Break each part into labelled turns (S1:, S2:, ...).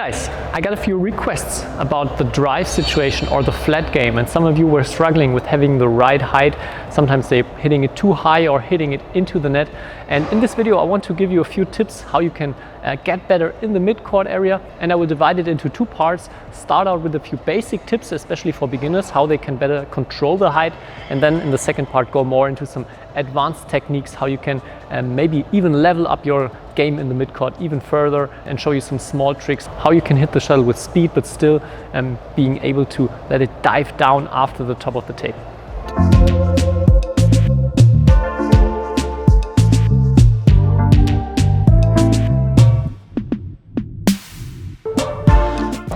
S1: Hey guys, I got a few requests about the drive situation or the flat game, and some of you were struggling with having the right height. Sometimes they're hitting it too high or hitting it into the net. And in this video I want to give you a few tips how you can get better in the mid-court area, and I will divide it into two parts. Start out with a few basic tips, especially for beginners, how they can better control the height, and then in the second part go more into some advanced techniques, how you can maybe even level up your game in the mid-court even further, and show you some small tricks how you can hit the shuttle with speed but still being able to let it dive down after the top of the tape.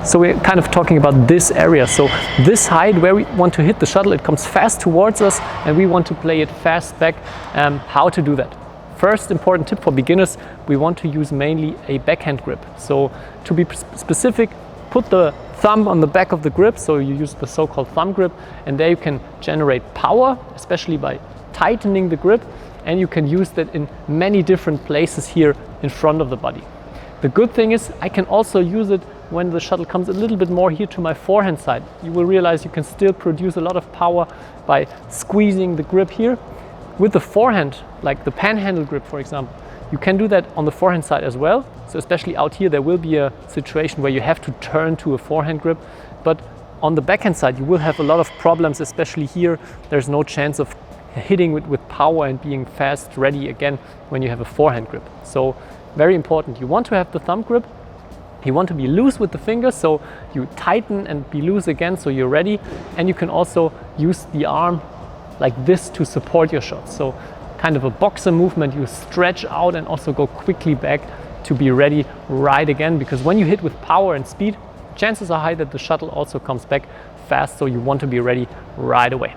S1: So we're kind of talking about this area. So this height where we want to hit the shuttle, it comes fast towards us and we want to play it fast back. How to do that? First important tip for beginners, we want to use mainly a backhand grip. So to be specific, put the thumb on the back of the grip, so you use the so-called thumb grip, and there you can generate power, especially by tightening the grip, and you can use that in many different places here in front of the body. The good thing is I can also use it when the shuttle comes a little bit more here to my forehand side. You will realize you can still produce a lot of power by squeezing the grip here. With the forehand, like the panhandle grip for example, you can do that on the forehand side as well. So especially out here there will be a situation where you have to turn to a forehand grip, but on the backhand side you will have a lot of problems, especially here. There's no chance of hitting with power and being fast ready again when you have a forehand grip. So very important, you want to have the thumb grip. You want to be loose with the fingers, so you tighten and be loose again so you're ready. And you can also use the arm like this to support your shot. So kind of a boxer movement, you stretch out and also go quickly back to be ready right again, because when you hit with power and speed, chances are high that the shuttle also comes back fast, so you want to be ready right away.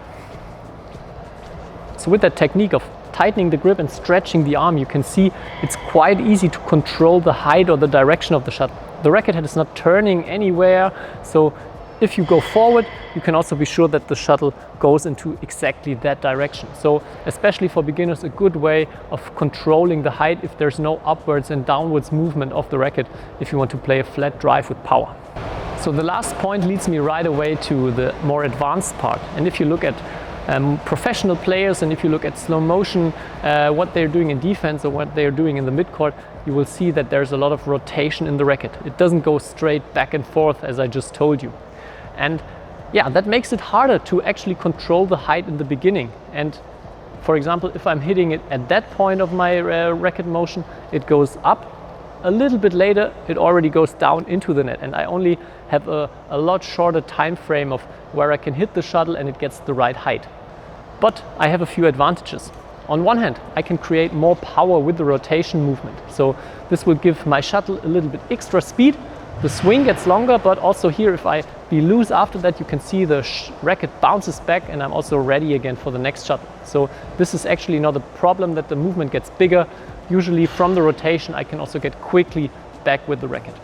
S1: So with that technique of tightening the grip and stretching the arm, you can see it's quite easy to control the height or the direction of the shuttle. The racket head is not turning anywhere, so if you go forward, you can also be sure that the shuttle goes into exactly that direction. So especially for beginners, a good way of controlling the height if there's no upwards and downwards movement of the racket if you want to play a flat drive with power. So the last point leads me right away to the more advanced part. And if you look at professional players, and if you look at slow motion, what they're doing in defense or what they're doing in the mid-court, you will see that there's a lot of rotation in the racket. It doesn't go straight back and forth as I just told you. And yeah, that makes it harder to actually control the height in the beginning. And for example, if I'm hitting it at that point of my racket motion, it goes up. A little bit later, it already goes down into the net, and I only have a lot shorter time frame of where I can hit the shuttle and it gets the right height. But I have a few advantages. On one hand, I can create more power with the rotation movement. So this will give my shuttle a little bit extra speed. The swing gets longer, but also here, if I be loose after that, you can see the racket bounces back and I'm also ready again for the next shuttle. So this is actually not a problem that the movement gets bigger. Usually from the rotation, I can also get quickly back with the racket.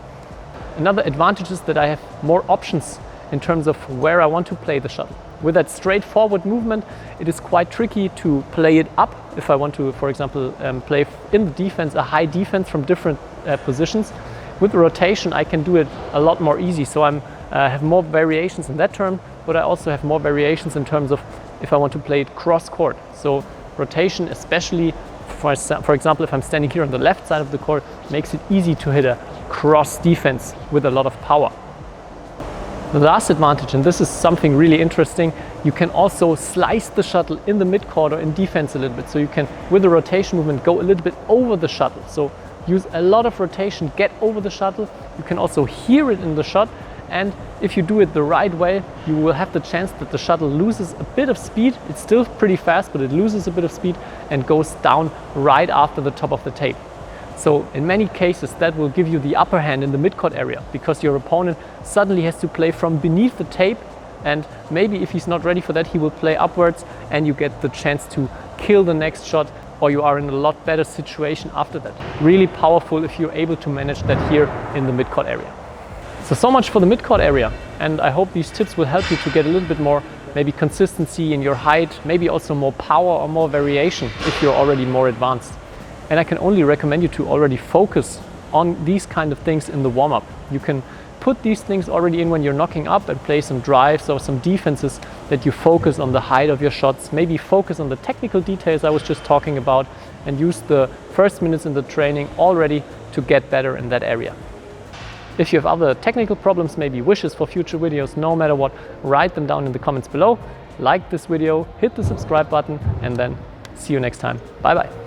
S1: Another advantage is that I have more options in terms of where I want to play the shuttle. With that straightforward movement, it is quite tricky to play it up. If I want to, for example, play in the defense, a high defense from different positions. With the rotation, I can do it a lot more easy. So I have more variations in that term, but I also have more variations in terms of if I want to play it cross court. So rotation, especially for example, if I'm standing here on the left side of the court, makes it easy to hit a cross defense with a lot of power. The last advantage, and this is something really interesting, you can also slice the shuttle in the mid-court or in defense a little bit. So you can, with the rotation movement, go a little bit over the shuttle. So use a lot of rotation, get over the shuttle. You can also hear it in the shot, and if you do it the right way, you will have the chance that the shuttle loses a bit of speed. It's still pretty fast, but it loses a bit of speed and goes down right after the top of the tape. So in many cases that will give you the upper hand in the mid-court area, because your opponent suddenly has to play from beneath the tape, and maybe if he's not ready for that, he will play upwards and you get the chance to kill the next shot, or you are in a lot better situation after that. Really powerful if you're able to manage that here in the mid-court area. So much for the mid-court area, and I hope these tips will help you to get a little bit more maybe consistency in your height, maybe also more power or more variation if you're already more advanced. And I can only recommend you to already focus on these kind of things in the warm-up. You can put these things already in when you're knocking up and play some drives or some defenses that you focus on the height of your shots, maybe focus on the technical details I was just talking about, and use the first minutes in the training already to get better in that area. If you have other technical problems, maybe wishes for future videos, no matter what, write them down in the comments below. Like this video, hit the subscribe button, and then see you next time. Bye bye.